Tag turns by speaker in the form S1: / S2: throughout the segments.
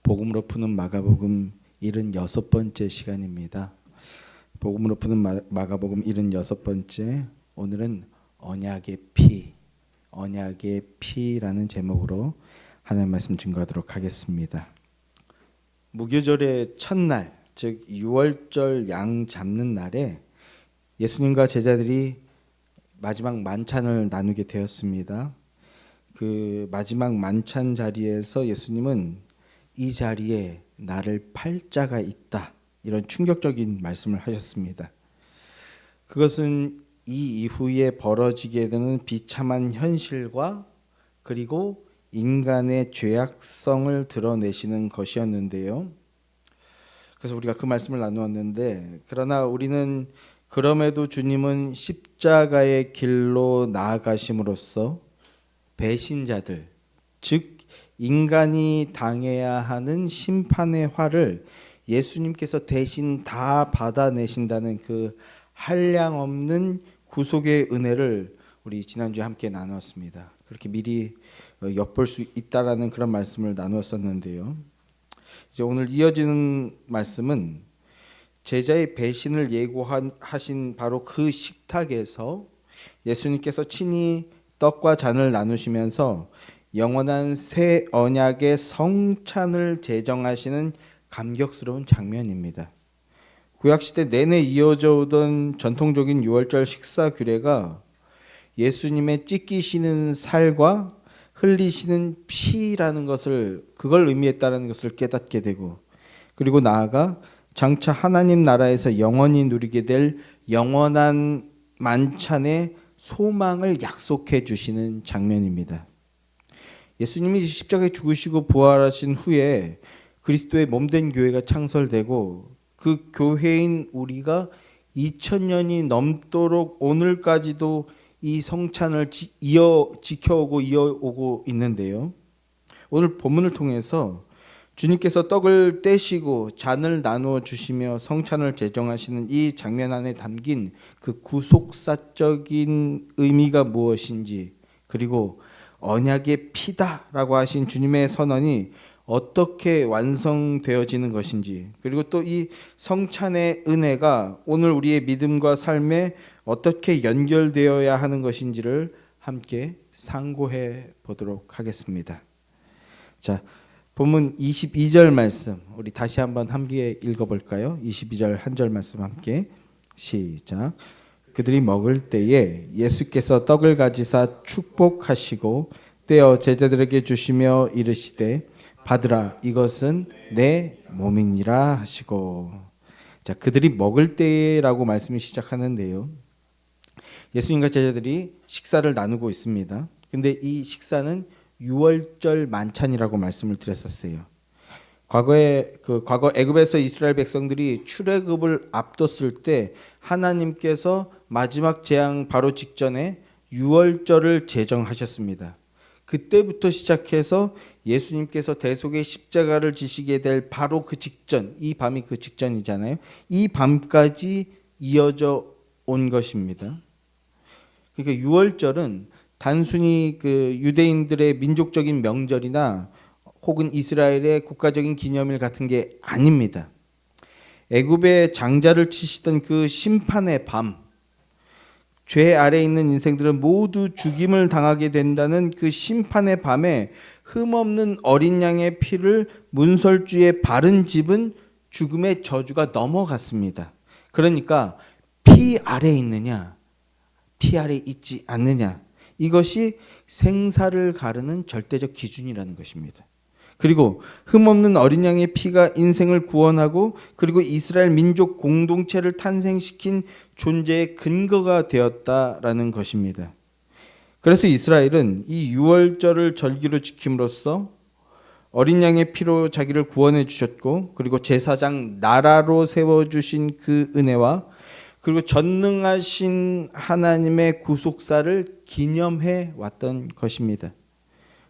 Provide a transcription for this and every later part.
S1: 복음으로 푸는 마가복음 76번째 시간입니다. 복음으로 푸는 마가복음 76번째, 오늘은 언약의 피라는 제목으로 하나님 말씀 증거하도록 하겠습니다. 무교절의 첫날, 즉 6월절 양 잡는 날에 예수님과 제자들이 마지막 만찬을 나누게 되었습니다. 그 마지막 만찬 자리에서 예수님은 이 자리에 나를 팔 자가 있다, 이런 충격적인 말씀을 하셨습니다. 그것은 이 이후에 벌어지게 되는 비참한 현실과 그리고 인간의 죄악성을 드러내시는 것이었는데요. 그래서 우리가 그 말씀을 나누었는데, 그러나 우리는 그럼에도 주님은 십자가의 길로 나아가심으로써 배신자들, 즉 인간이 당해야 하는 심판의 화를 예수님께서 대신 다 받아내신다는 그 한량없는 구속의 은혜를 우리 지난주에 함께 나누었습니다. 그렇게 미리 엿볼 수 있다라는 그런 말씀을 나누었었는데요. 이제 오늘 이어지는 말씀은 제자의 배신을 예고하신 바로 그 식탁에서 예수님께서 친히 떡과 잔을 나누시면서 영원한 새 언약의 성찬을 제정하시는 감격스러운 장면입니다. 구약시대 내내 이어져 오던 전통적인 유월절 식사 규례가 예수님의 찢기시는 살과 흘리시는 피라는 것을, 그걸 의미했다는 것을 깨닫게 되고, 그리고 나아가 장차 하나님 나라에서 영원히 누리게 될 영원한 만찬의 소망을 약속해 주시는 장면입니다. 예수님이 십자가에 죽으시고 부활하신 후에 그리스도의 몸된 교회가 창설되고, 그 교회인 우리가 2000년이 넘도록 오늘까지도 이 성찬을 지켜오고 이어오고 있는데요. 오늘 본문을 통해서 주님께서 떡을 떼시고 잔을 나누어 주시며 성찬을 제정하시는 이 장면 안에 담긴 그 구속사적인 의미가 무엇인지, 그리고 언약의 피다라고 하신 주님의 선언이 어떻게 완성되어지는 것인지, 그리고 또 이 성찬의 은혜가 오늘 우리의 믿음과 삶에 어떻게 연결되어야 하는 것인지를 함께 상고해 보도록 하겠습니다. 자, 본문 22절 말씀 우리 다시 한번 함께 읽어볼까요? 22절 한 절 말씀 함께 시작. 그들이 먹을 때에 예수께서 떡을 가지사 축복하시고 떼어 제자들에게 주시며 이르시되 받으라, 이것은 내 몸이니라 하시고. 자, 그들이 먹을 때라고 말씀이 시작하는데요. 예수님과 제자들이 식사를 나누고 있습니다. 근데 이 식사는 6월절 만찬이라고 말씀을 드렸었어요. 과거 애굽에서 이스라엘 백성들이 출애굽을 앞뒀을 때 하나님께서 마지막 재앙 바로 직전에 6월절을 제정하셨습니다. 그때부터 시작해서 예수님께서 대속의 십자가를 지시게 될 바로 그 직전, 이 밤이 그 직전이잖아요. 이 밤까지 이어져 온 것입니다. 그러니까 6월절은 단순히 그 유대인들의 민족적인 명절이나 혹은 이스라엘의 국가적인 기념일 같은 게 아닙니다. 애굽의 장자를 치시던 그 심판의 밤, 죄 아래에 있는 인생들은 모두 죽임을 당하게 된다는 그 심판의 밤에 흠없는 어린 양의 피를 문설주에 바른 집은 죽음의 저주가 넘어갔습니다. 그러니까 피 아래에 있느냐, 피 아래에 있지 않느냐, 이것이 생사를 가르는 절대적 기준이라는 것입니다. 그리고 흠없는 어린 양의 피가 인생을 구원하고 그리고 이스라엘 민족 공동체를 탄생시킨 존재의 근거가 되었다라는 것입니다. 그래서 이스라엘은 이 6월절을 절기로 지킴으로써 어린 양의 피로 자기를 구원해 주셨고, 그리고 제사장 나라로 세워주신 그 은혜와 그리고 전능하신 하나님의 구속사를 기념해 왔던 것입니다.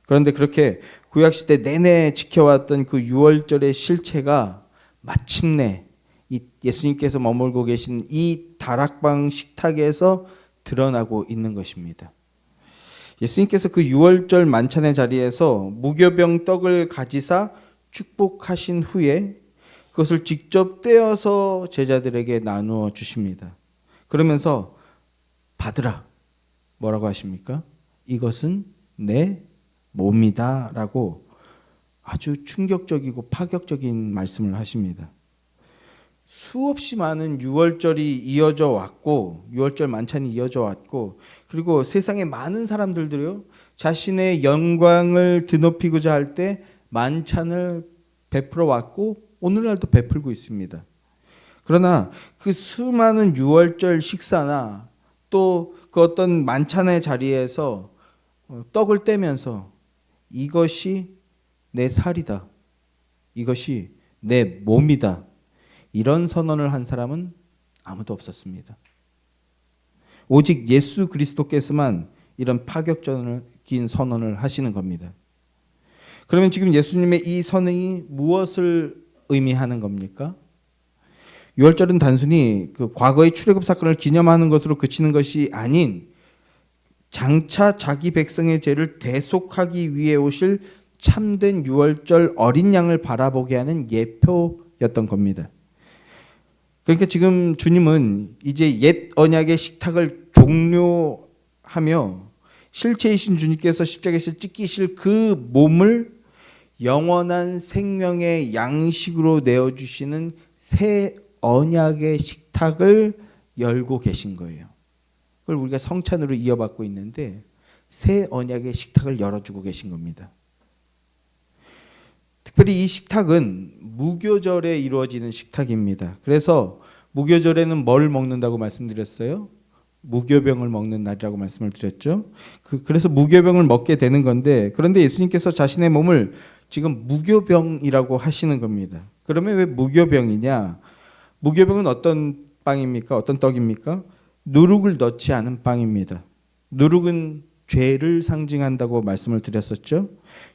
S1: 그런데 그렇게 구약시대 내내 지켜왔던 그 6월절의 실체가 마침내 이 예수님께서 머물고 계신 이 다락방 식탁에서 드러나고 있는 것입니다. 예수님께서 그 6월절 만찬의 자리에서 무교병 떡을 가지사 축복하신 후에 그것을 직접 떼어서 제자들에게 나누어 주십니다. 그러면서 받으라. 뭐라고 하십니까? 이것은 내 몸이다 라고 아주 충격적이고 파격적인 말씀을 하십니다. 수없이 많은 유월절이 이어져 왔고, 유월절 만찬이 이어져 왔고, 그리고 세상의 많은 사람들도요, 자신의 영광을 드높이고자 할 때 만찬을 베풀어 왔고, 오늘날도 베풀고 있습니다. 그러나 그 수많은 유월절 식사나 또 그 어떤 만찬의 자리에서 떡을 떼면서 이것이 내 살이다, 이것이 내 몸이다, 이런 선언을 한 사람은 아무도 없었습니다. 오직 예수 그리스도께서만 이런 파격적인 선언을 하시는 겁니다. 그러면 지금 예수님의 이 선언이 무엇을 의미하는 겁니까? 유월절은 단순히 그 과거의 출애굽 사건을 기념하는 것으로 그치는 것이 아닌 장차 자기 백성의 죄를 대속하기 위해 오실 참된 유월절 어린 양을 바라보게 하는 예표였던 겁니다. 그러니까 지금 주님은 이제 옛 언약의 식탁을 종료하며 실체이신 주님께서 십자가에서 찢기실 그 몸을 영원한 생명의 양식으로 내어주시는 새 언약의 식탁을 열고 계신 거예요. 그걸 우리가 성찬으로 이어받고 있는데 새 언약의 식탁을 열어주고 계신 겁니다. 특별히 이 식탁은 무교절에 이루어지는 식탁입니다. 그래서 무교절에는 뭘 먹는다고 말씀드렸어요? 무교병을 먹는 날이라고 말씀을 드렸죠. 그래서 무교병을 먹게 되는 건데, 그런데 예수님께서 자신의 몸을 지금 무교병이라고 하시는 겁니다. 그러면 왜 무교병이냐? 무교병은 어떤 빵입니까? 어떤 떡입니까? 누룩을 넣지 않은 빵입니다. 누룩은 죄를 상징한다고 말씀을 드렸었죠.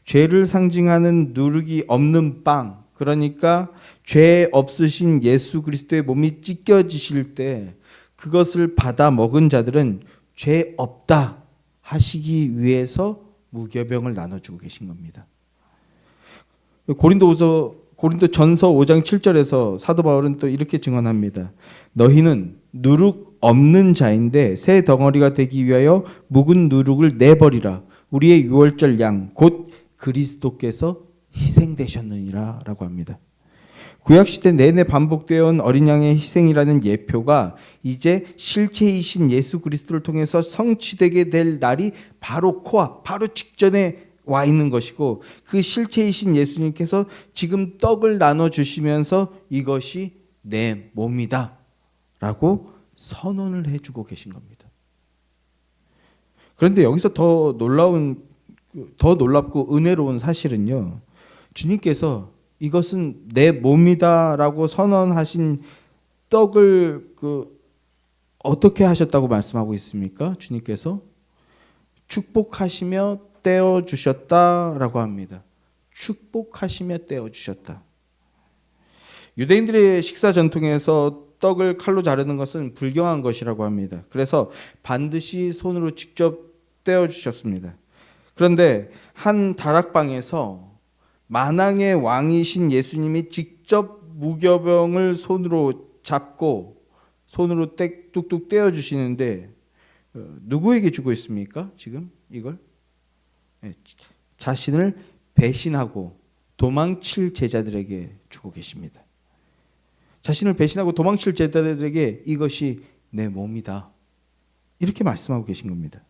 S1: 죄를 상징하는 누룩이 없는 빵, 그러니까 죄 없으신 예수 그리스도의 몸이 찢겨지실 때 그것을 받아 먹은 자들은 죄 없다 하시기 위해서 무교병을 나눠주고 계신 겁니다. 고린도전서 5장 7절에서 사도 바울은 또 이렇게 증언합니다. 너희는 누룩 없는 자인데 새 덩어리가 되기 위하여 묵은 누룩을 내버리라. 우리의 유월절 양 곧 그리스도께서 희생되셨느니라 라고 합니다. 구약시대 내내 반복되어 온 어린 양의 희생이라는 예표가 이제 실체이신 예수 그리스도를 통해서 성취되게 될 날이 바로 코앞, 바로 직전에 와 있는 것이고, 그 실체이신 예수님께서 지금 떡을 나눠주시면서 이것이 내 몸이다 라고 선언을 해주고 계신 겁니다. 그런데 여기서 더 놀랍고 은혜로운 사실은요, 주님께서 이것은 내 몸이다 라고 선언하신 떡을 어떻게 하셨다고 말씀하고 있습니까? 주님께서 축복하시며 떼어주셨다라고 합니다. 축복하시며 떼어주셨다. 유대인들의 식사 전통에서 떡을 칼로 자르는 것은 불경한 것이라고 합니다. 그래서 반드시 손으로 직접 떼어주셨습니다. 그런데 한 다락방에서 만왕의 왕이신 예수님이 직접 무교병을 손으로 잡고 손으로 뚝뚝 떼어주시는데 누구에게 주고 있습니까? 지금 이걸? 자신을 배신하고 도망칠 제자들에게 주고 계십니다. 자신을 배신하고 도망칠 제자들에게 이것이 내 몸이다, 이렇게 말씀하고 계신 겁니다.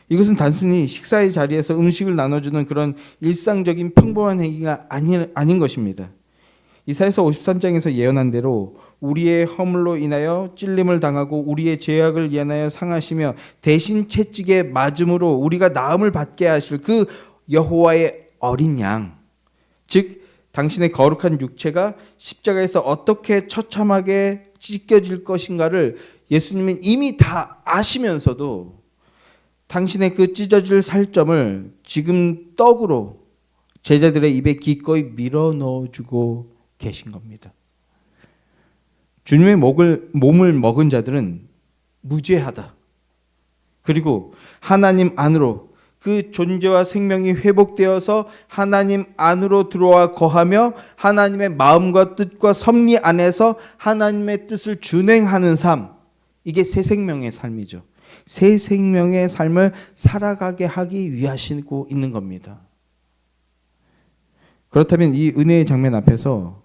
S1: 이것은 단순히 식사의 자리에서 음식을 나눠주는 그런 일상적인 평범한 행위가 아닌 것입니다. 이사야서 53장에서 예언한 대로 우리의 허물로 인하여 찔림을 당하고 우리의 죄악을 인하여 상하시며 대신 채찍에 맞음으로 우리가 나음을 받게 하실 그 여호와의 어린 양, 즉 당신의 거룩한 육체가 십자가에서 어떻게 처참하게 찢겨질 것인가를 예수님은 이미 다 아시면서도 당신의 그 찢어질 살점을 지금 떡으로 제자들의 입에 기꺼이 밀어 넣어주고 계신 겁니다. 주님의 몸을 먹은 자들은 무죄하다. 그리고 하나님 안으로 그 존재와 생명이 회복되어서 하나님 안으로 들어와 거하며 하나님의 마음과 뜻과 섭리 안에서 하나님의 뜻을 준행하는 삶, 이게 새 생명의 삶이죠. 새 생명의 삶을 살아가게 하기 위하시고 있는 겁니다. 그렇다면 이 은혜의 장면 앞에서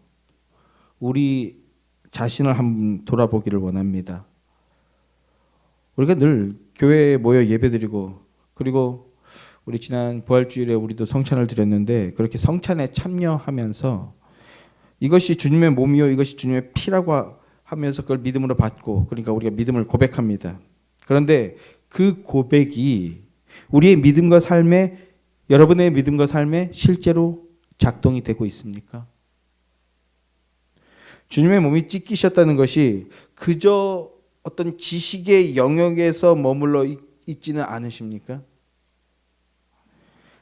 S1: 우리 자신을 한번 돌아보기를 원합니다. 우리가 늘 교회에 모여 예배드리고, 그리고 우리 지난 부활주일에 우리도 성찬을 드렸는데, 그렇게 성찬에 참여하면서 이것이 주님의 몸이요 이것이 주님의 피라고 하면서 그걸 믿음으로 받고, 그러니까 우리가 믿음을 고백합니다. 그런데 그 고백이 우리의 믿음과 삶에, 여러분의 믿음과 삶에 실제로 작동이 되고 있습니까? 주님의 몸이 찢기셨다는 것이 그저 어떤 지식의 영역에서 머물러 있지는 않으십니까?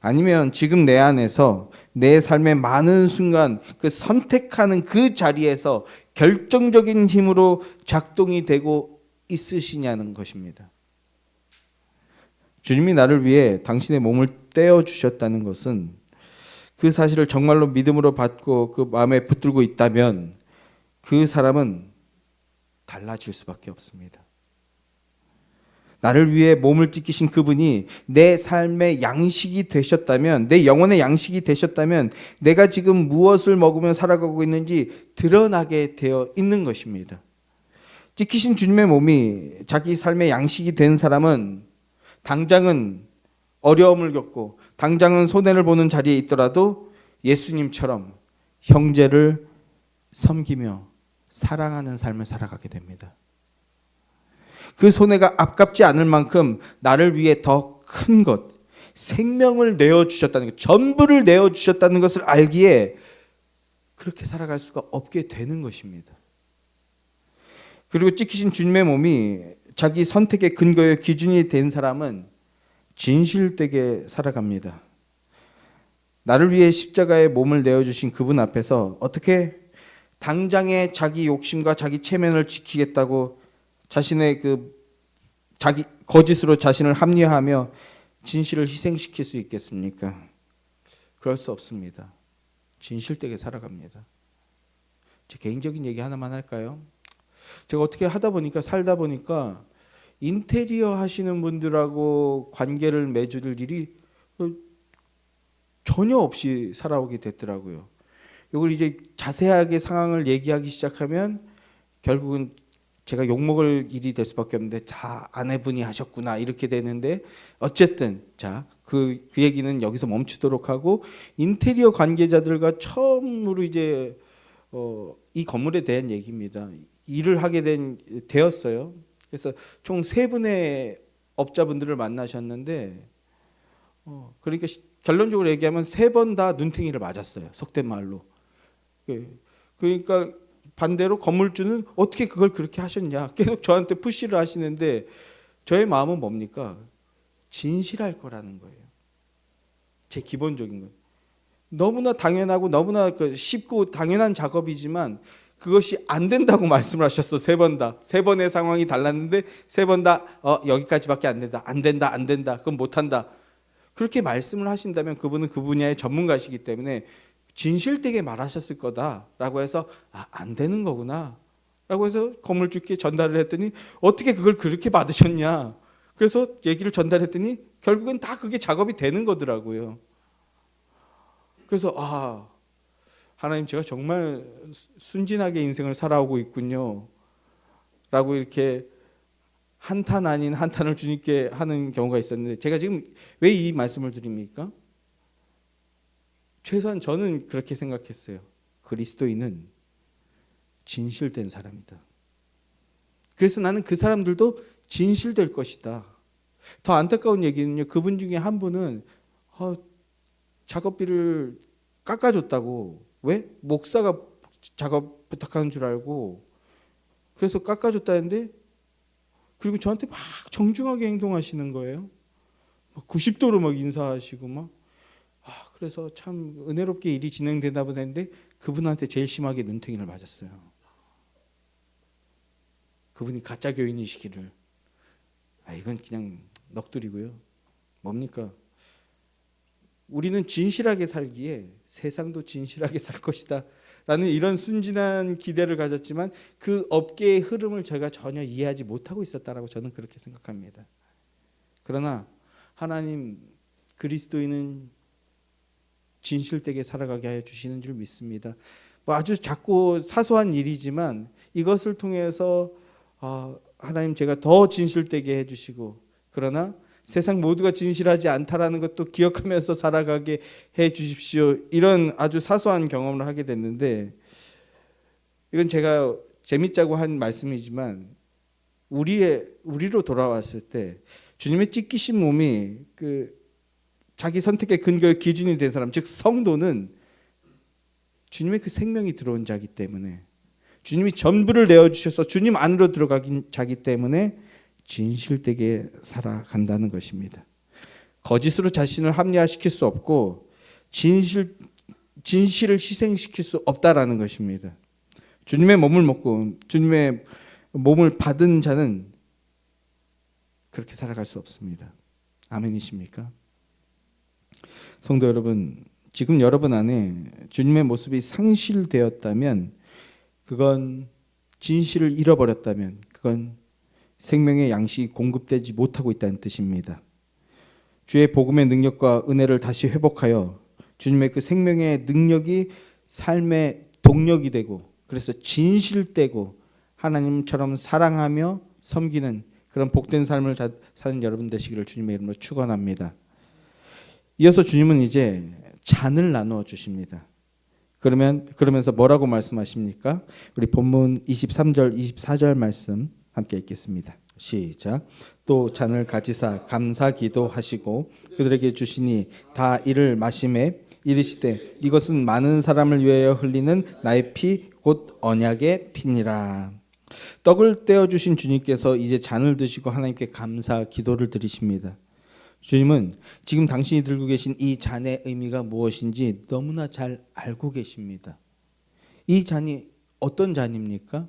S1: 아니면 지금 내 안에서 내 삶의 많은 순간 그 선택하는 그 자리에서 결정적인 힘으로 작동이 되고 있으시냐는 것입니다. 주님이 나를 위해 당신의 몸을 떼어 주셨다는 것은 그 사실을 정말로 믿음으로 받고 그 마음에 붙들고 있다면 그 사람은 달라질 수밖에 없습니다. 나를 위해 몸을 찢기신 그분이 내 삶의 양식이 되셨다면, 내 영혼의 양식이 되셨다면 내가 지금 무엇을 먹으며 살아가고 있는지 드러나게 되어 있는 것입니다. 찢기신 주님의 몸이 자기 삶의 양식이 된 사람은 당장은 어려움을 겪고 당장은 손해를 보는 자리에 있더라도 예수님처럼 형제를 섬기며 사랑하는 삶을 살아가게 됩니다. 그 손해가 아깝지 않을 만큼 나를 위해 더 큰 것, 생명을 내어주셨다는 것, 전부를 내어주셨다는 것을 알기에 그렇게 살아갈 수가 없게 되는 것입니다. 그리고 찢기신 주님의 몸이 자기 선택의 근거의 기준이 된 사람은 진실되게 살아갑니다. 나를 위해 십자가의 몸을 내어주신 그분 앞에서 어떻게 당장의 자기 욕심과 자기 체면을 지키겠다고 자신의 자기 거짓으로 자신을 합리화하며 진실을 희생시킬 수 있겠습니까? 그럴 수 없습니다. 진실되게 살아갑니다. 제 개인적인 얘기 하나만 할까요? 제가 어떻게 살다 보니까 인테리어 하시는 분들하고 관계를 맺을 일이 전혀 없이 살아오게 됐더라고요. 이걸 이제 자세하게 상황을 얘기하기 시작하면 결국은 제가 욕먹을 일이 될 수밖에 없는데, 자, 아내분이 하셨구나 이렇게 되는데, 어쨌든 자, 그 얘기는 여기서 멈추도록 하고, 인테리어 관계자들과 처음으로 이제 이 건물에 대한 얘기입니다. 일을 하게 되었어요. 그래서 총 3분의 업자분들을 만나셨는데, 그러니까 결론적으로 얘기하면 3번 다 눈탱이를 맞았어요. 속된 말로. 그러니까 반대로 건물주는 어떻게 그걸 그렇게 하셨냐 계속 저한테 푸시를 하시는데, 저의 마음은 뭡니까? 진실할 거라는 거예요. 제 기본적인 건 너무나 당연하고 너무나 쉽고 당연한 작업이지만 그것이 안 된다고 말씀을 하셨어. 3번 다. 3번의 상황이 달랐는데 3번 다 여기까지밖에 안 된다. 안 된다. 안 된다. 그건 못한다. 그렇게 말씀을 하신다면 그분은 그 분야의 전문가시기 때문에 진실되게 말하셨을 거다라고 해서 안 되는 거구나 라고 해서 건물주께 전달을 했더니, 어떻게 그걸 그렇게 받으셨냐, 그래서 얘기를 전달했더니 결국엔 다 그게 작업이 되는 거더라고요. 그래서 하나님, 제가 정말 순진하게 인생을 살아오고 있군요 라고 이렇게 한탄 아닌 한탄을 주님께 하는 경우가 있었는데, 제가 지금 왜 이 말씀을 드립니까? 최소한 저는 그렇게 생각했어요. 그리스도인은 진실된 사람이다. 그래서 나는 그 사람들도 진실될 것이다. 더 안타까운 얘기는요, 그분 중에 한 분은 작업비를 깎아줬다고. 왜? 목사가 작업 부탁하는 줄 알고 그래서 깎아줬다는데, 그리고 저한테 막 정중하게 행동하시는 거예요. 90도로 막 인사하시고 막. 그래서 참 은혜롭게 일이 진행되다 보는데 그분한테 제일 심하게 눈탱이를 맞았어요. 그분이 가짜 교인이시기를. 이건 그냥 넋두리고요. 뭡니까? 우리는 진실하게 살기에 세상도 진실하게 살 것이다 라는 이런 순진한 기대를 가졌지만 그 업계의 흐름을 제가 전혀 이해하지 못하고 있었다라고 저는 그렇게 생각합니다. 그러나 하나님 그리스도인은 진실되게 살아가게 하여 주시는 줄 믿습니다. 뭐 아주 작고 사소한 일이지만 이것을 통해서 하나님 제가 더 진실되게 해주시고, 그러나 세상 모두가 진실하지 않다라는 것도 기억하면서 살아가게 해 주십시오. 이런 아주 사소한 경험을 하게 됐는데, 이건 제가 재밌자고 한 말씀이지만 우리로 돌아왔을 때 주님의 찢기신 몸이 그 자기 선택의 근거의 기준이 된 사람, 즉 성도는 주님의 그 생명이 들어온 자기 때문에, 주님이 전부를 내어주셔서 주님 안으로 들어가긴 자기 때문에 진실되게 살아간다는 것입니다. 거짓으로 자신을 합리화시킬 수 없고 진실을 희생시킬 수 없다라는 것입니다. 주님의 몸을 먹고 주님의 몸을 받은 자는 그렇게 살아갈 수 없습니다. 아멘이십니까? 성도 여러분, 지금 여러분 안에 주님의 모습이 상실되었다면, 그건 진실을 잃어버렸다면, 그건 생명의 양식이 공급되지 못하고 있다는 뜻입니다. 주의 복음의 능력과 은혜를 다시 회복하여 주님의 그 생명의 능력이 삶의 동력이 되고, 그래서 진실되고 하나님처럼 사랑하며 섬기는 그런 복된 삶을 사는 여러분 되시기를 주님의 이름으로 축원합니다. 이어서 주님은 이제 잔을 나누어 주십니다. 그러면서 뭐라고 말씀하십니까? 우리 본문 23절 24절 말씀 함께 읽겠습니다. 시작. 또 잔을 가지사 감사 기도하시고 그들에게 주시니 다 이를 마시매 이르시되 이것은 많은 사람을 위하여 흘리는 나의 피 곧 언약의 피니라. 떡을 떼어 주신 주님께서 이제 잔을 드시고 하나님께 감사 기도를 드리십니다. 주님은 지금 당신이 들고 계신 이 잔의 의미가 무엇인지 너무나 잘 알고 계십니다. 이 잔이 어떤 잔입니까?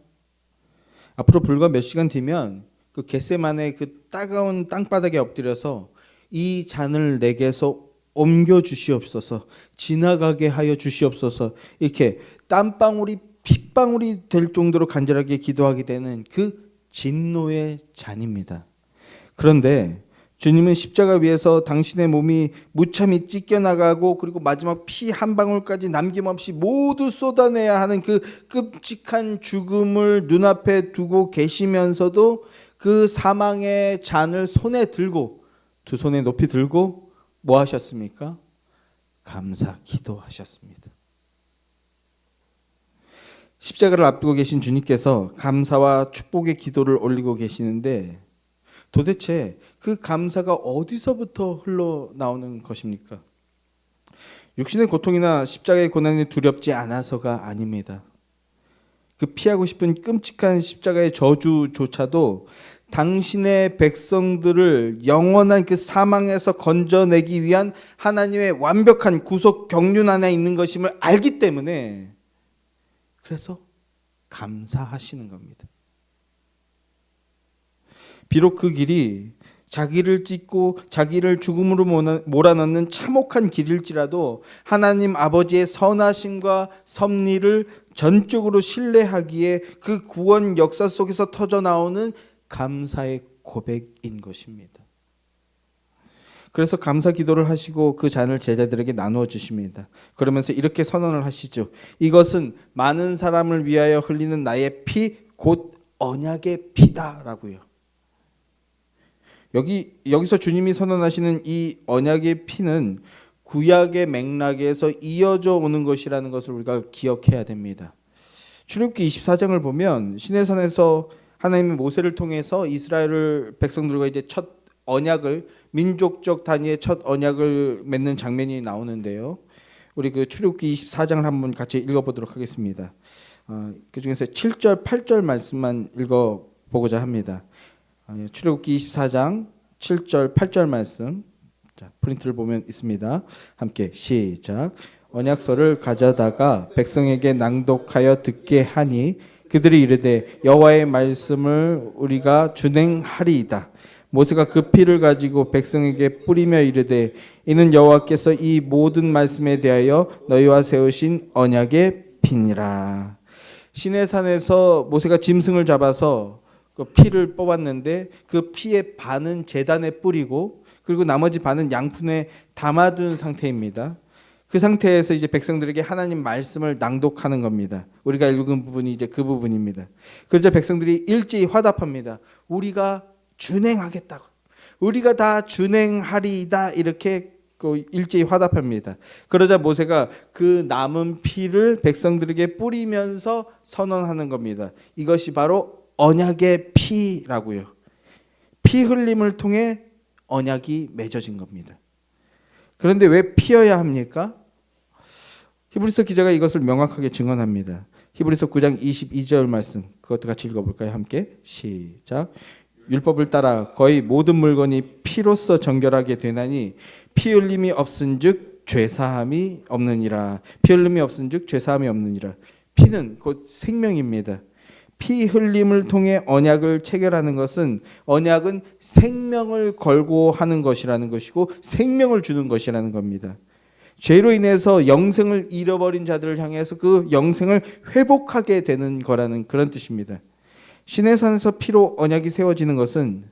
S1: 앞으로 불과 몇 시간 뒤면 그 겟세마네 그 따가운 땅바닥에 엎드려서 이 잔을 내게서 옮겨 주시옵소서, 지나가게 하여 주시옵소서, 이렇게 땀방울이 핏방울이 될 정도로 간절하게 기도하게 되는 그 진노의 잔입니다. 그런데 주님은 십자가 위에서 당신의 몸이 무참히 찢겨나가고 그리고 마지막 피 한 방울까지 남김없이 모두 쏟아내야 하는 그 끔찍한 죽음을 눈앞에 두고 계시면서도 그 사망의 잔을 손에 들고, 두 손에 높이 들고 뭐 하셨습니까? 감사 기도하셨습니다. 십자가를 앞두고 계신 주님께서 감사와 축복의 기도를 올리고 계시는데, 도대체 그 감사가 어디서부터 흘러나오는 것입니까? 육신의 고통이나 십자가의 고난이 두렵지 않아서가 아닙니다. 그 피하고 싶은 끔찍한 십자가의 저주조차도 당신의 백성들을 영원한 그 사망에서 건져내기 위한 하나님의 완벽한 구속 경륜 안에 있는 것임을 알기 때문에, 그래서 감사하시는 겁니다. 비록 그 길이 자기를 찢고 자기를 죽음으로 몰아넣는 참혹한 길일지라도 하나님 아버지의 선하심과 섭리를 전적으로 신뢰하기에 그 구원 역사 속에서 터져나오는 감사의 고백인 것입니다. 그래서 감사 기도를 하시고 그 잔을 제자들에게 나누어 주십니다. 그러면서 이렇게 선언을 하시죠. 이것은 많은 사람을 위하여 흘리는 나의 피 곧 언약의 피다라고요. 여기서 주님이 선언하시는 이 언약의 피는 구약의 맥락에서 이어져 오는 것이라는 것을 우리가 기억해야 됩니다. 출애굽기 24장을 보면 시내산에서 하나님이 모세를 통해서 이스라엘 백성들과 이제 첫 언약을, 민족적 단위의 첫 언약을 맺는 장면이 나오는데요. 우리 그 출애굽기 24장을 한번 같이 읽어보도록 하겠습니다. 그 중에서 7절, 8절 말씀만 읽어보고자 합니다. 출애굽기 24장 7절, 8절 말씀. 자, 프린트를 보면 있습니다. 함께 시작. 언약서를 가져다가 백성에게 낭독하여 듣게 하니 그들이 이르되 여호와의 말씀을 우리가 준행하리이다. 모세가 그 피를 가지고 백성에게 뿌리며 이르되 이는 여호와께서 이 모든 말씀에 대하여 너희와 세우신 언약의 피니라. 시내산에서 모세가 짐승을 잡아서 그 피를 뽑았는데 그 피의 반은 제단에 뿌리고 그리고 나머지 반은 양푼에 담아둔 상태입니다. 그 상태에서 이제 백성들에게 하나님 말씀을 낭독하는 겁니다. 우리가 읽은 부분이 이제 그 부분입니다. 그러자 백성들이 일제히 화답합니다. 우리가 준행하겠다고. 우리가 다 준행하리이다. 이렇게 일제히 화답합니다. 그러자 모세가 그 남은 피를 백성들에게 뿌리면서 선언하는 겁니다. 이것이 바로 언약의 피라고요. 피 흘림을 통해 언약이 맺어진 겁니다. 그런데 왜 피여야 합니까? 히브리서 기자가 이것을 명확하게 증언합니다. 히브리서 9장 22절 말씀, 그것도 같이 읽어볼까요? 함께 시작. 율법을 따라 거의 모든 물건이 피로써 정결하게 되나니 피 흘림이 없은즉 죄사함이 없느니라. 피 흘림이 없은즉 죄사함이 없느니라. 피는 곧 생명입니다. 피 흘림을 통해 언약을 체결하는 것은, 언약은 생명을 걸고 하는 것이라는 것이고 생명을 주는 것이라는 겁니다. 죄로 인해서 영생을 잃어버린 자들을 향해서 그 영생을 회복하게 되는 거라는 그런 뜻입니다. 시내산에서 피로 언약이 세워지는 것은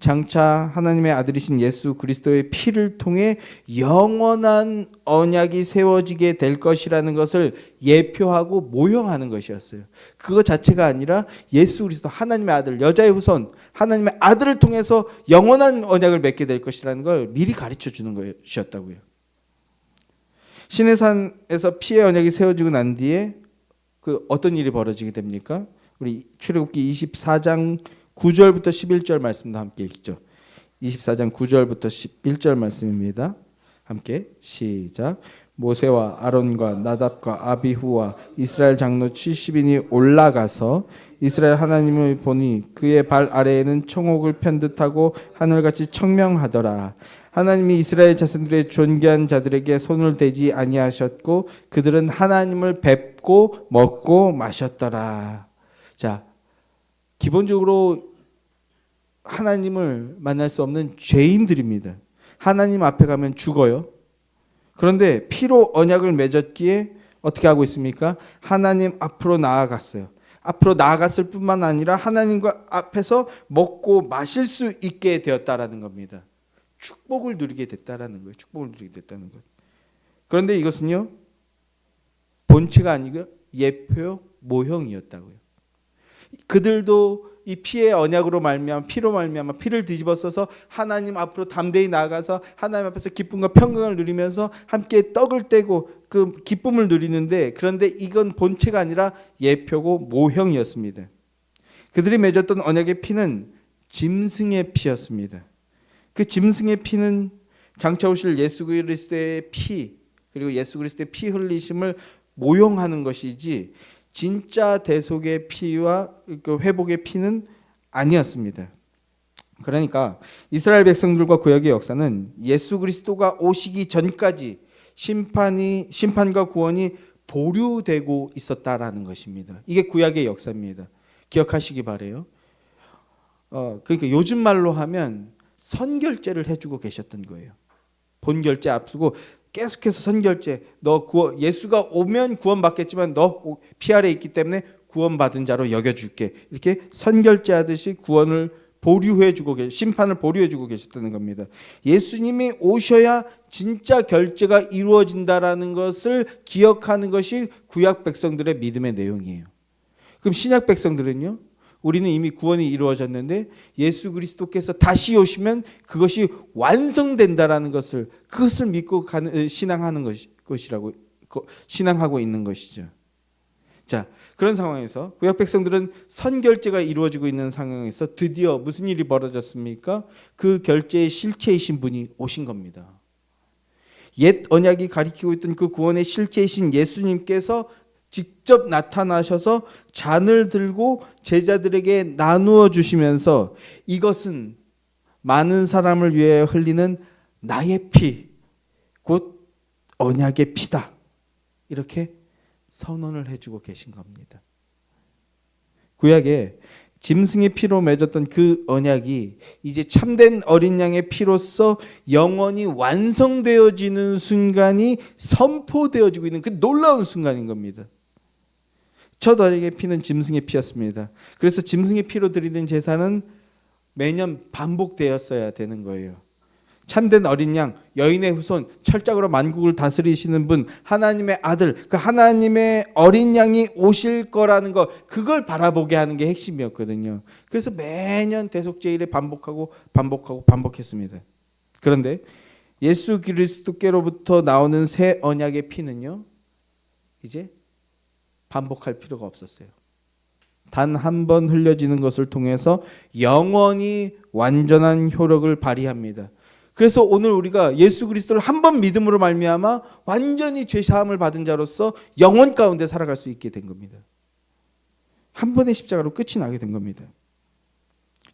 S1: 장차 하나님의 아들이신 예수 그리스도의 피를 통해 영원한 언약이 세워지게 될 것이라는 것을 예표하고 모형하는 것이었어요. 그거 자체가 아니라 예수 그리스도 하나님의 아들, 여자의 후손, 하나님의 아들을 통해서 영원한 언약을 맺게 될 것이라는 걸 미리 가르쳐 주는 것이었다고요. 시내산에서 피의 언약이 세워지고 난 뒤에 그 어떤 일이 벌어지게 됩니까? 우리 출애굽기 24장 9절부터 11절 말씀도 함께 읽죠. 24장 9절부터 11절 말씀입니다. 함께 시작. 모세와 아론과 나답과 아비후와 이스라엘 장로 70인이 올라가서 이스라엘 하나님을 보니 그의 발 아래에는 청옥을 편 듯하고 하늘같이 청명하더라. 하나님이 이스라엘 자손들의 존귀한 자들에게 손을 대지 아니하셨고 그들은 하나님을 뵙고 먹고 마셨더라. 자, 기본적으로 하나님을 만날 수 없는 죄인들입니다. 하나님 앞에 가면 죽어요. 그런데 피로 언약을 맺었기에 어떻게 하고 있습니까? 하나님 앞으로 나아갔어요. 앞으로 나아갔을 뿐만 아니라 하나님과 앞에서 먹고 마실 수 있게 되었다라는 겁니다. 축복을 누리게 됐다라는 거예요. 축복을 누리게 됐다는 것. 그런데 이것은요, 본체가 아니고 예표 모형이었다고요. 그들도 이 피의 언약으로 말미암아 피로 말미암아 피를 뒤집어 써서 하나님 앞으로 담대히 나아가서 하나님 앞에서 기쁨과 평강을 누리면서 함께 떡을 떼고 그 기쁨을 누리는데, 그런데 이건 본체가 아니라 예표고 모형이었습니다. 그들이 맺었던 언약의 피는 짐승의 피였습니다. 그 짐승의 피는 장차 오실 예수 그리스도의 피, 그리고 예수 그리스도의 피 흘리심을 모형하는 것이지 진짜 대속의 피와 그 회복의 피는 아니었습니다. 그러니까 이스라엘 백성들과 구약의 역사는 예수 그리스도가 오시기 전까지 심판과 구원이 보류되고 있었다라는 것입니다. 이게 구약의 역사입니다. 기억하시기 바래요. 그러니까 요즘 말로 하면 선결제를 해주고 계셨던 거예요. 본결제 앞두고 계속해서 선결제, 예수가 오면 구원받겠지만 너 피 아래 있기 때문에 구원받은 자로 여겨줄게. 이렇게 선결제 하듯이 구원을 보류해주고 심판을 보류해주고 계셨다는 겁니다. 예수님이 오셔야 진짜 결제가 이루어진다라는 것을 기억하는 것이 구약 백성들의 믿음의 내용이에요. 그럼 신약 백성들은요? 우리는 이미 구원이 이루어졌는데 예수 그리스도께서 다시 오시면 그것이 완성된다라는 것을, 그것을 믿고 신앙하는 것이라고 신앙하고 있는 것이죠. 자, 그런 상황에서 구약 백성들은 선결제가 이루어지고 있는 상황에서 드디어 무슨 일이 벌어졌습니까? 그 결제의 실체이신 분이 오신 겁니다. 옛 언약이 가리키고 있던 그 구원의 실체이신 예수님께서 직접 나타나셔서 잔을 들고 제자들에게 나누어 주시면서 이것은 많은 사람을 위해 흘리는 나의 피, 곧 언약의 피다. 이렇게 선언을 해주고 계신 겁니다. 구약에 짐승의 피로 맺었던 그 언약이 이제 참된 어린 양의 피로써 영원히 완성되어지는 순간이 선포되어지고 있는 그 놀라운 순간인 겁니다. 첫 언약의 피는 짐승의 피였습니다. 그래서 짐승의 피로 드리는 제사는 매년 반복되었어야 되는 거예요. 참된 어린 양, 여인의 후손, 철장으로 만국을 다스리시는 분, 하나님의 아들, 그 하나님의 어린 양이 오실 거라는 거, 그걸 바라보게 하는 게 핵심이었거든요. 그래서 매년 대속제일에 반복했습니다. 그런데 예수 그리스도께로부터 나오는 새 언약의 피는요, 이제 반복할 필요가 없었어요. 단 한 번 흘려지는 것을 통해서 영원히 완전한 효력을 발휘합니다. 그래서 오늘 우리가 예수 그리스도를 한 번 믿음으로 말미암아 완전히 죄 사함을 받은 자로서 영원 가운데 살아갈 수 있게 된 겁니다. 한 번의 십자가로 끝이 나게 된 겁니다.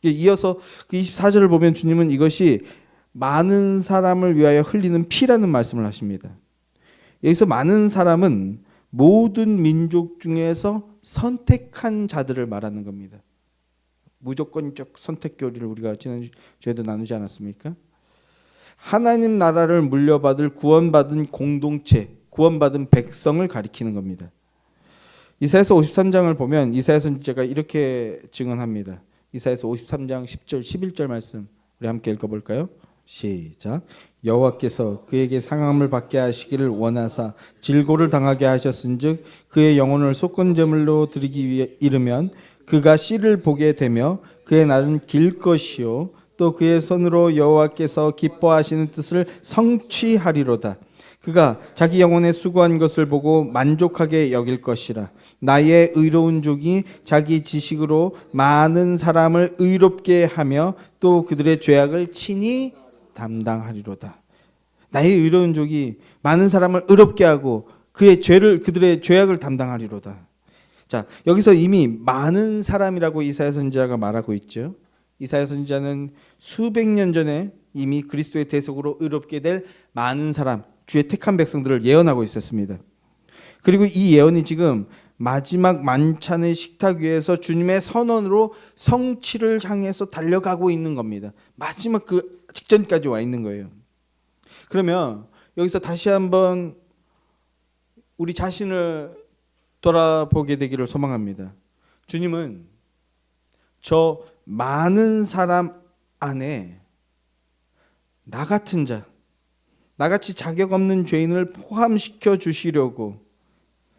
S1: 이어서 그 24절을 보면 주님은 이것이 많은 사람을 위하여 흘리는 피라는 말씀을 하십니다. 여기서 많은 사람은 모든 민족 중에서 선택한 자들을 말하는 겁니다. 무조건적 선택 교리를 우리가 지난주에도 나누지 않았습니까? 하나님 나라를 물려받을 구원받은 공동체, 구원받은 백성을 가리키는 겁니다. 이사야서 53장을 보면 이사야 선지자가 이렇게 증언합니다. 이사야서 53장 10절 11절 말씀 우리 함께 읽어볼까요? 시작. 여호와께서 그에게 상함을 받게 하시기를 원하사 질고를 당하게 하셨은즉 그의 영혼을 속건제물로 드리기 위해 이르면 그가 씨를 보게 되며 그의 날은 길 것이요 또 그의 손으로 여호와께서 기뻐하시는 뜻을 성취하리로다. 그가 자기 영혼에 수고한 것을 보고 만족하게 여길 것이라. 나의 의로운 종이 자기 지식으로 많은 사람을 의롭게 하며 또 그들의 죄악을 친히 담당하리로다. 나의 의로운 종이 많은 사람을 의롭게 하고 그들의 죄악을 담당하리로다. 자, 여기서 이미 많은 사람이라고 이사야 선지자가 말하고 있죠. 이사야 선지자는 수백 년 전에 이미 그리스도의 대속으로 의롭게 될 많은 사람, 주의 택한 백성들을 예언하고 있었습니다. 그리고 이 예언이 지금 마지막 만찬의 식탁 위에서 주님의 선언으로 성취를 향해서 달려가고 있는 겁니다. 마지막 그 직전까지 와 있는 거예요. 그러면 여기서 다시 한번 우리 자신을 돌아보게 되기를 소망합니다. 주님은 저 많은 사람 안에 나 같은 자, 나같이 자격 없는 죄인을 포함시켜 주시려고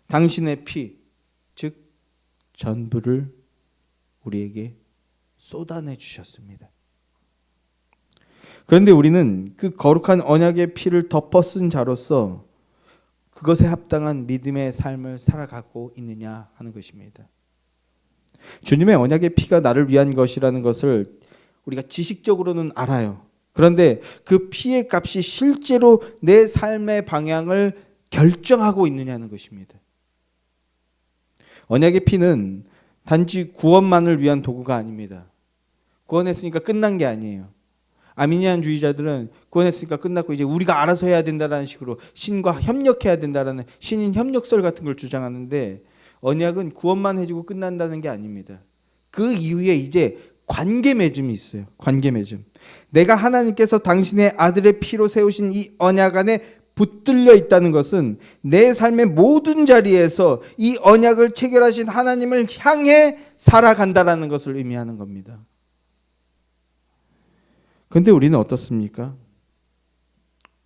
S1: 당신의 피, 즉 전부를 우리에게 쏟아내 주셨습니다. 그런데 우리는 그 거룩한 언약의 피를 덮어 쓴 자로서 그것에 합당한 믿음의 삶을 살아가고 있느냐 하는 것입니다. 주님의 언약의 피가 나를 위한 것이라는 것을 우리가 지식적으로는 알아요. 그런데 그 피의 값이 실제로 내 삶의 방향을 결정하고 있느냐는 것입니다. 언약의 피는 단지 구원만을 위한 도구가 아닙니다. 구원했으니까 끝난 게 아니에요. 아미니안주의자들은 구원했으니까 끝났고 이제 우리가 알아서 해야 된다는 식으로 신과 협력해야 된다는 신인 협력설 같은 걸 주장하는데 언약은 구원만 해주고 끝난다는 게 아닙니다. 그 이후에 이제 관계 맺음이 있어요. 관계 맺음. 내가 하나님께서 당신의 아들의 피로 세우신 이 언약 안에 붙들려 있다는 것은 내 삶의 모든 자리에서 이 언약을 체결하신 하나님을 향해 살아간다라는 것을 의미하는 겁니다. 그런데 우리는 어떻습니까?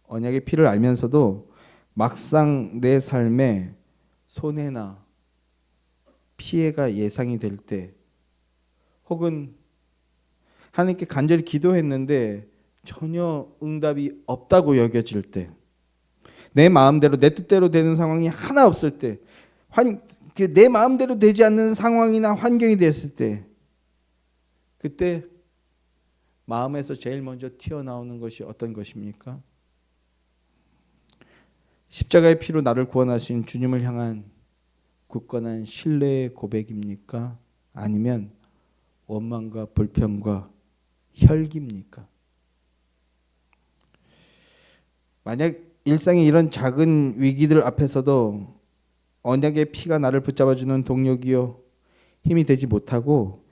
S1: 언약의 피를 알면서도 막상 내 삶에 손해나 피해가 예상이 될 때, 혹은 하나님께 간절히 기도했는데 전혀 응답이 없다고 여겨질 때, 내 마음대로 내 뜻대로 되는 상황이 하나 없을 때, 내 마음대로 되지 않는 상황이나 환경이 됐을 때, 그때 마음에서 제일 먼저 튀어나오는 것이 어떤 것입니까? 십자가의 피로 나를 구원하신 주님을 향한 굳건한 신뢰의 고백입니까? 아니면 원망과 불평과 혈기입니까? 만약 일상의 이런 작은 위기들 앞에서도 언약의 피가 나를 붙잡아주는 동력이요 힘이 되지 못하고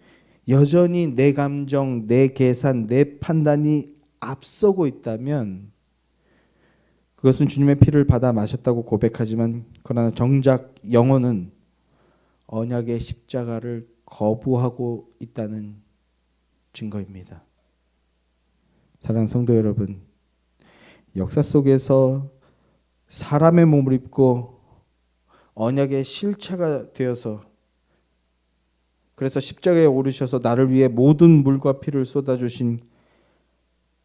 S1: 여전히 내 감정, 내 계산, 내 판단이 앞서고 있다면 그것은 주님의 피를 받아 마셨다고 고백하지만 그러나 정작 영혼은 언약의 십자가를 거부하고 있다는 증거입니다. 사랑하는 성도 여러분, 역사 속에서 사람의 몸을 입고 언약의 실체가 되어서 그래서 십자가에 오르셔서 나를 위해 모든 물과 피를 쏟아주신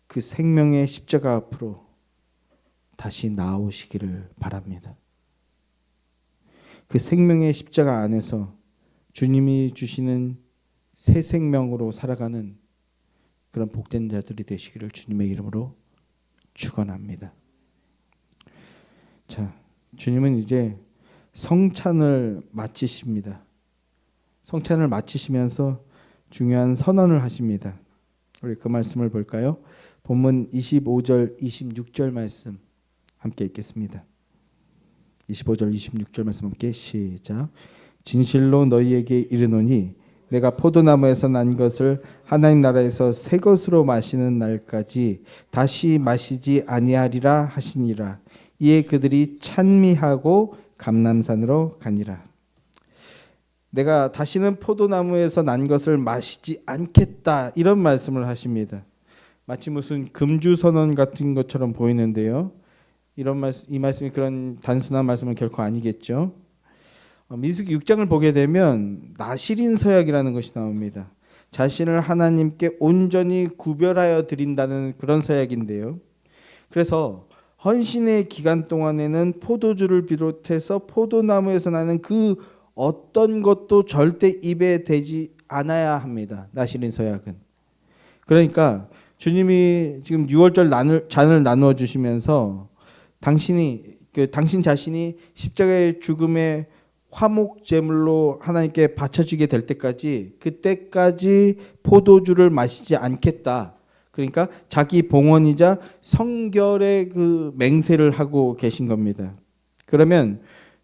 S1: 그 생명의 십자가 앞으로 다시 나오시기를 바랍니다. 그 생명의 십자가 안에서 주님이 주시는 새 생명으로 살아가는 그런 복된 자들이 되시기를 주님의 이름으로 축원합니다. 자, 주님은 이제 성찬을 마치십니다. 성찬을 마치시면서 중요한 선언을 하십니다. 우리 그 말씀을 볼까요? 본문 25절, 26절 말씀 함께 읽겠습니다. 25절, 26절 말씀 함께 시작. 진실로 너희에게 이르노니 내가 포도나무에서 난 것을 하나님 나라에서 새 것으로 마시는 날까지 다시 마시지 아니하리라 하시니라. 이에 그들이 찬미하고 감람산으로 가니라. 내가 다시는 포도나무에서 난 것을 마시지 않겠다, 이런 말씀을 하십니다. 마치 무슨 금주선언 같은 것처럼 보이는데요. 이 말씀이 그런 단순한 말씀은 결코 아니겠죠. 민수기 6장을 보게 되면 나실인 서약이라는 것이 나옵니다. 자신을 하나님께 온전히 구별하여 드린다는 그런 서약인데요. 그래서 헌신의 기간 동안에는 포도주를 비롯해서 포도나무에서 나는 그 어떤 것도 절대 입에 대지 않아야 합니다. 나실인 서약은. 그러니까 주님이 지금 6월절 잔을 나누어 주시면서 당신 자신이 십자가의 죽음의 화목 제물로 하나님께 바쳐지게 될 때까지, 그때까지 포도주를 마시지 않겠다. 그러니까 자기 봉헌이자 성결의 그 맹세를 하고 계신 겁니다. 그러면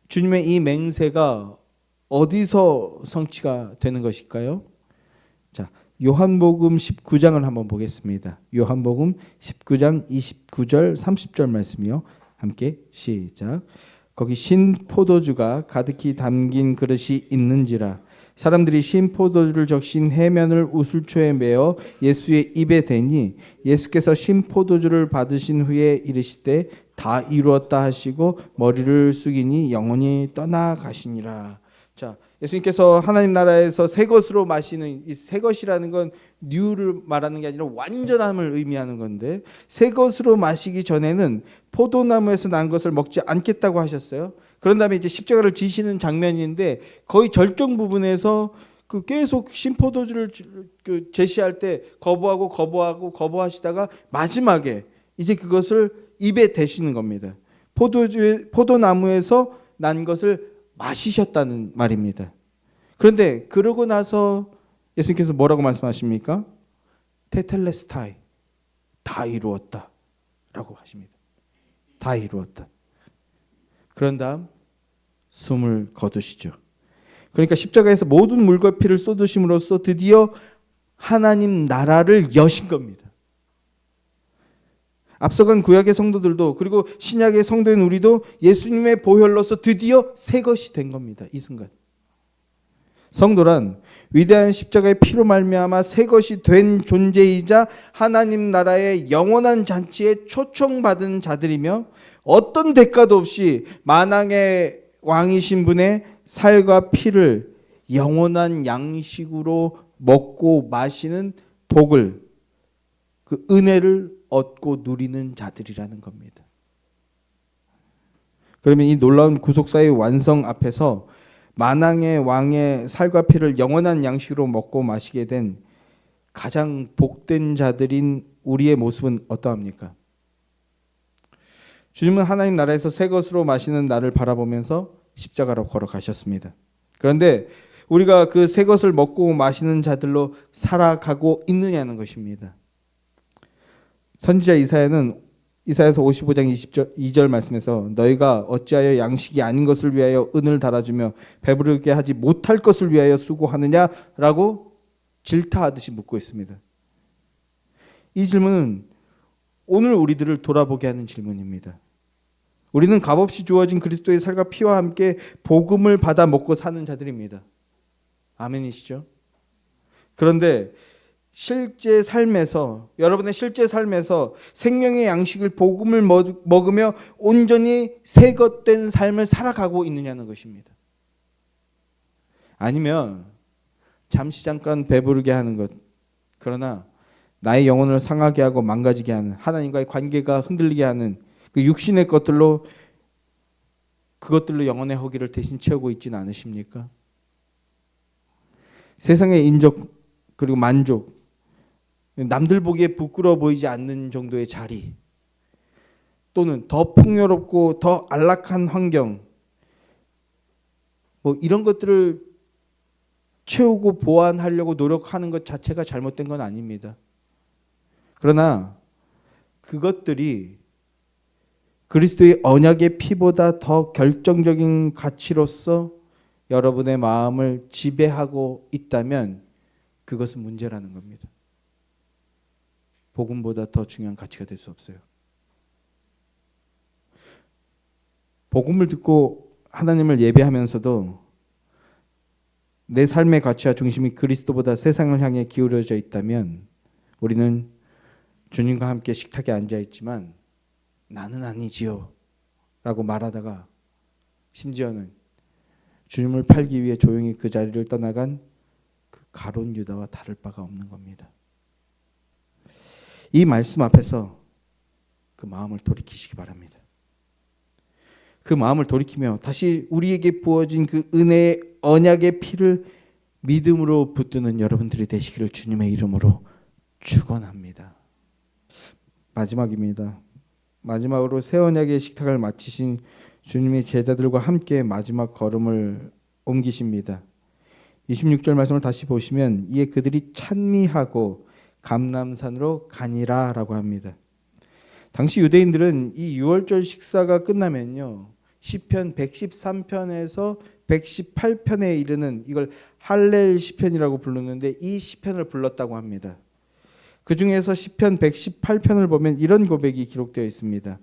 S1: 주님의 이 맹세가 어디서 성취가 되는 것일까요? 자, 요한복음 19장을 한번 보겠습니다. 요한복음 19장 29절 30절 말씀이요. 함께 시작. 거기 신 포도주가 가득히 담긴 그릇이 있는지라 사람들이 신 포도주를 적신 해면을 우슬초에 메어 예수의 입에 대니 예수께서 신 포도주를 받으신 후에 이르시되 다 이루었다 하시고 머리를 숙이니 영원히 떠나가시니라. 자, 예수님께서 하나님 나라에서 새 것으로 마시는, 이 새 것이라는 건 뉴를 말하는 게 아니라 완전함을 의미하는 건데, 새 것으로 마시기 전에는 포도나무에서 난 것을 먹지 않겠다고 하셨어요. 그런 다음에 이제 십자가를 지시는 장면인데 거의 절정 부분에서 그 계속 신포도주를 제시할 때 거부하시다가 마지막에 이제 그것을 입에 대시는 겁니다. 포도나무에서 난 것을 마시셨다는 말입니다. 그런데 그러고 나서 예수님께서 뭐라고 말씀하십니까? 테텔레스타이, 다 이루었다 라고 하십니다. 다 이루었다. 그런 다음 숨을 거두시죠. 그러니까 십자가에서 모든 물과 피를 쏟으심으로써 드디어 하나님 나라를 여신 겁니다. 앞서간 구약의 성도들도 그리고 신약의 성도인 우리도 예수님의 보혈로서 드디어 새 것이 된 겁니다. 이 순간. 성도란 위대한 십자가의 피로 말미암아 새 것이 된 존재이자 하나님 나라의 영원한 잔치에 초청받은 자들이며 어떤 대가도 없이 만왕의 왕이신 분의 살과 피를 영원한 양식으로 먹고 마시는 복을, 그 은혜를 얻고 누리는 자들이라는 겁니다. 그러면 이 놀라운 구속사의 완성 앞에서 만왕의 왕의 살과 피를 영원한 양식으로 먹고 마시게 된 가장 복된 자들인 우리의 모습은 어떠합니까? 주님은 하나님 나라에서 새 것으로 마시는 나를 바라보면서 십자가로 걸어가셨습니다. 그런데 우리가 그 새 것을 먹고 마시는 자들로 살아가고 있느냐는 것입니다. 선지자 이사야서 55장 2절 말씀에서 너희가 어찌하여 양식이 아닌 것을 위하여 은을 달아주며 배부르게 하지 못할 것을 위하여 수고하느냐라고 질타하듯이 묻고 있습니다. 이 질문은 오늘 우리들을 돌아보게 하는 질문입니다. 우리는 값없이 주어진 그리스도의 살과 피와 함께 복음을 받아 먹고 사는 자들입니다. 아멘이시죠? 그런데 실제 삶에서, 여러분의 실제 삶에서 생명의 양식을 복음을 먹으며 온전히 새 것된 삶을 살아가고 있느냐는 것입니다. 아니면 잠시 잠깐 배부르게 하는 것, 그러나 나의 영혼을 상하게 하고 망가지게 하는, 하나님과의 관계가 흔들리게 하는 그 육신의 것들로, 그것들로 영혼의 허기를 대신 채우고 있지는 않으십니까? 세상의 인적 그리고 만족, 남들 보기에 부끄러워 보이지 않는 정도의 자리, 또는 더 풍요롭고 더 안락한 환경, 뭐 이런 것들을 채우고 보완하려고 노력하는 것 자체가 잘못된 건 아닙니다. 그러나 그것들이 그리스도의 언약의 피보다 더 결정적인 가치로서 여러분의 마음을 지배하고 있다면 그것은 문제라는 겁니다. 복음보다 더 중요한 가치가 될 수 없어요. 복음을 듣고 하나님을 예배하면서도 내 삶의 가치와 중심이 그리스도보다 세상을 향해 기울어져 있다면 우리는 주님과 함께 식탁에 앉아 있지만 나는 아니지요 라고 말하다가 심지어는 주님을 팔기 위해 조용히 그 자리를 떠나간 그 가룟 유다와 다를 바가 없는 겁니다. 이 말씀 앞에서 그 마음을 돌이키시기 바랍니다. 그 마음을 돌이키며 다시 우리에게 부어진 그 은혜의 언약의 피를 믿음으로 붙드는 여러분들이 되시기를 주님의 이름으로 축원합니다. 마지막입니다. 마지막으로 새 언약의 식탁을 마치신 주님의 제자들과 함께 마지막 걸음을 옮기십니다. 26절 말씀을 다시 보시면 이에 그들이 찬미하고 감람산으로 가니라 라고 합니다. 당시 유대인들은 이 유월절 식사가 끝나면요, 시편 113편에서 118편에 이르는 이걸 할렐 시편이라고 부르는데 이 시편을 불렀다고 합니다. 그 중에서 시편 118편을 보면 이런 고백이 기록되어 있습니다.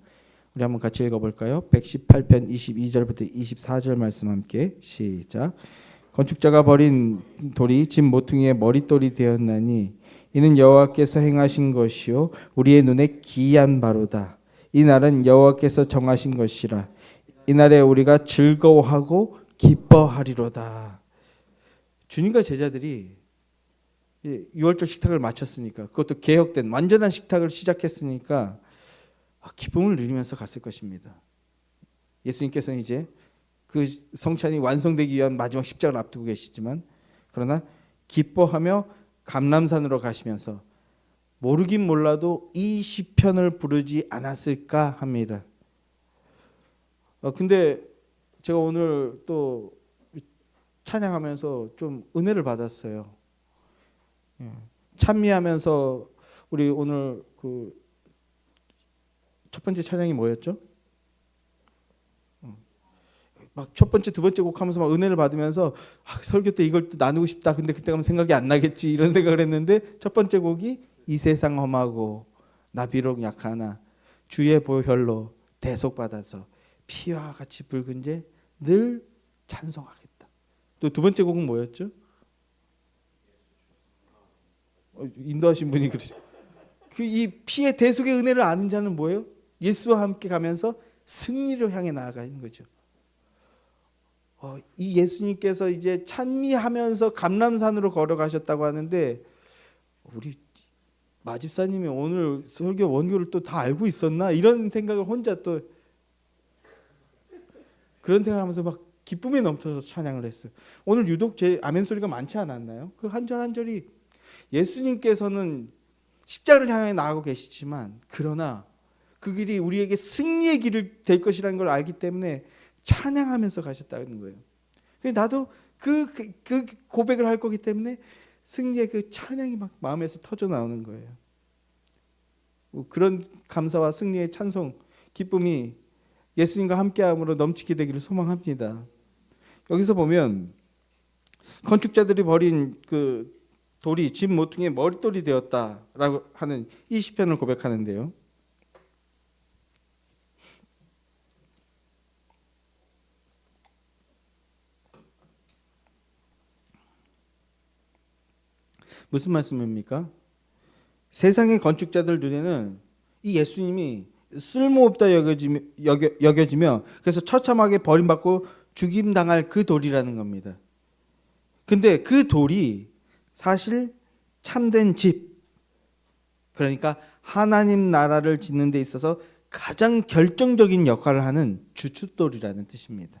S1: 우리 한번 같이 읽어볼까요? 118편 22절부터 24절 말씀 함께 시작. 건축자가 버린 돌이 집 모퉁이의 머릿돌이 되었나니 이는 여호와께서 행하신 것이요 우리의 눈에 기이한 바로다. 이 날은 여호와께서 정하신 것이라. 이 날에 우리가 즐거워하고 기뻐하리로다. 주님과 제자들이 유월절 식탁을 마쳤으니까, 그것도 개혁된 완전한 식탁을 시작했으니까 기쁨을 누리면서 갔을 것입니다. 예수님께서는 이제 그 성찬이 완성되기 위한 마지막 십자가를 앞두고 계시지만, 그러나 기뻐하며 감람산으로 가시면서 모르긴 몰라도 이 시편을 부르지 않았을까 합니다. 근데 제가 오늘 또 찬양하면서 좀 은혜를 받았어요. 찬미하면서 우리 오늘 그 첫 번째 찬양이 뭐였죠? 막 첫 번째, 두 번째 곡 하면서 막 은혜를 받으면서 설교 때 이걸 또 나누고 싶다. 근데 그때 가면 생각이 안 나겠지 이런 생각을 했는데, 첫 번째 곡이 이 세상 험하고 나 비록 약하나 주의 보혈로 대속받아서 피와 같이 붉은 죄 늘 찬송하겠다. 또 두 번째 곡은 뭐였죠? 인도하신 분이 그러죠. 그 이 피의 대속의 은혜를 아는 자는 뭐예요? 예수와 함께 가면서 승리를 향해 나아가는 거죠. 이 예수님께서 이제 찬미하면서 감람산으로 걸어가셨다고 하는데, 우리 마집사님이 오늘 설교 원고를 또 다 알고 있었나? 이런 생각을 혼자 또 그런 생각하면서 막 기쁨에 넘쳐서 찬양을 했어요. 오늘 유독 제 아멘 소리가 많지 않았나요? 그 한 절 한 절이 예수님께서는 십자가를 향해 나아가고 계시지만, 그러나 그 길이 우리에게 승리의 길을 될 것이라는 걸 알기 때문에 찬양하면서 가셨다는 거예요. 나도 그 고백을 할 거기 때문에 승리의 그 찬양이 막 마음에서 터져 나오는 거예요. 그런 감사와 승리의 찬송, 기쁨이 예수님과 함께함으로 넘치게 되기를 소망합니다. 여기서 보면 건축자들이 버린 그 돌이 집 모퉁이의 머릿돌이 되었다라고 하는 이 시편을 고백하는데요. 무슨 말씀입니까? 세상의 건축자들 눈에는 이 예수님이 쓸모없다 여겨지며 그래서 처참하게 버림받고 죽임당할 그 돌이라는 겁니다. 근데 그 돌이 사실 참된 집, 그러니까 하나님 나라를 짓는 데 있어서 가장 결정적인 역할을 하는 주춧돌이라는 뜻입니다.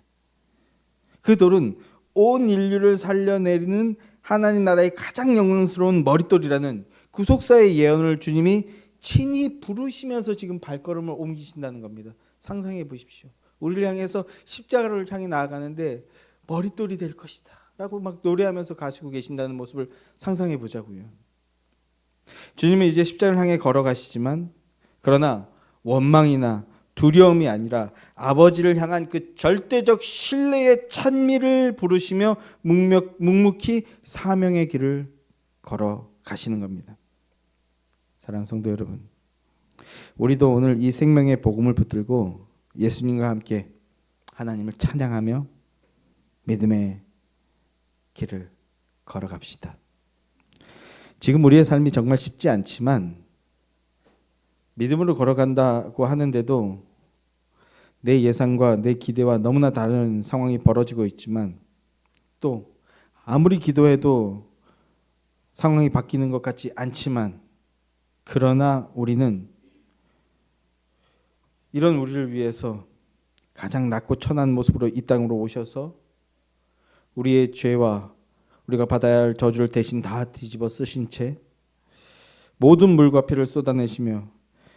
S1: 그 돌은 온 인류를 살려내리는 하나님 나라의 가장 영광스러운 머릿돌이라는 구속사의 예언을 주님이 친히 부르시면서 지금 발걸음을 옮기신다는 겁니다. 상상해 보십시오. 우리를 향해서 십자가를 향해 나아가는데 머릿돌이 될 것이다 라고 막 노래하면서 가시고 계신다는 모습을 상상해 보자고요. 주님은 이제 십자가를 향해 걸어가시지만 그러나 원망이나 두려움이 아니라 아버지를 향한 그 절대적 신뢰의 찬미를 부르시며 묵묵히 사명의 길을 걸어가시는 겁니다. 사랑하는 성도 여러분, 우리도 오늘 이 생명의 복음을 붙들고 예수님과 함께 하나님을 찬양하며 믿음의 길을 걸어갑시다. 지금 우리의 삶이 정말 쉽지 않지만 믿음으로 걸어간다고 하는데도 내 예상과 내 기대와 너무나 다른 상황이 벌어지고 있지만 또 아무리 기도해도 상황이 바뀌는 것 같지 않지만 그러나 우리는 이런 우리를 위해서 가장 낮고 천한 모습으로 이 땅으로 오셔서 우리의 죄와 우리가 받아야 할 저주를 대신 다 뒤집어 쓰신 채 모든 물과 피를 쏟아내시며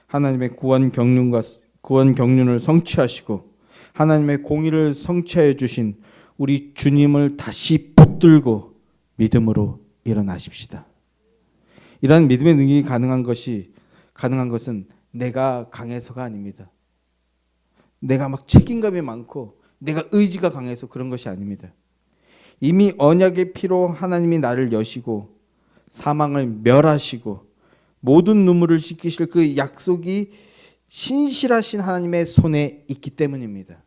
S1: 하나님의 구원 경륜을 성취하시고 하나님의 공의를 성취하여 주신 우리 주님을 다시 붙들고 믿음으로 일어나십시다. 이러한 믿음의 능력이 가능한 것은 내가 강해서가 아닙니다. 내가 막 책임감이 많고 내가 의지가 강해서 그런 것이 아닙니다. 이미 언약의 피로 하나님이 나를 여시고 사망을 멸하시고 모든 눈물을 씻기실 그 약속이 신실하신 하나님의 손에 있기 때문입니다.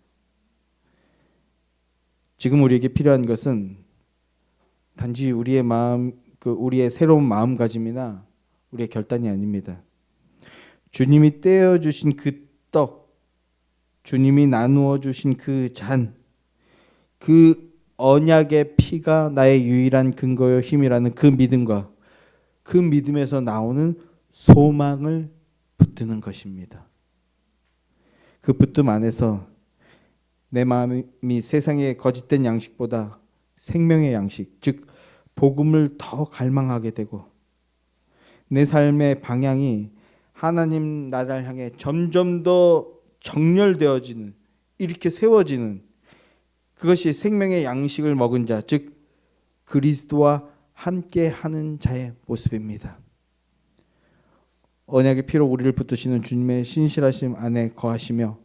S1: 지금 우리에게 필요한 것은 단지 우리의 우리의 새로운 마음가짐이나 우리의 결단이 아닙니다. 주님이 떼어 주신 그 떡, 주님이 나누어 주신 그 잔, 그 언약의 피가 나의 유일한 근거요 힘이라는 그 믿음과 그 믿음에서 나오는 소망을 붙드는 것입니다. 그 붙듦 안에서 내 마음이 세상의 거짓된 양식보다 생명의 양식, 즉 복음을 더 갈망하게 되고 내 삶의 방향이 하나님 나라를 향해 점점 더 정렬되어지는, 이렇게 세워지는, 그것이 생명의 양식을 먹은 자, 즉 그리스도와 함께하는 자의 모습입니다. 언약의 피로 우리를 붙드시는 주님의 신실하심 안에 거하시며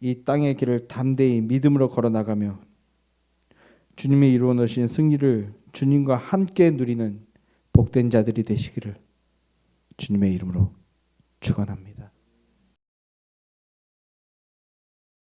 S1: 이 땅의 길을 담대히 믿음으로 걸어나가며 주님이 이루어 놓으신 승리를 주님과 함께 누리는 복된 자들이 되시기를 주님의 이름으로 축원합니다.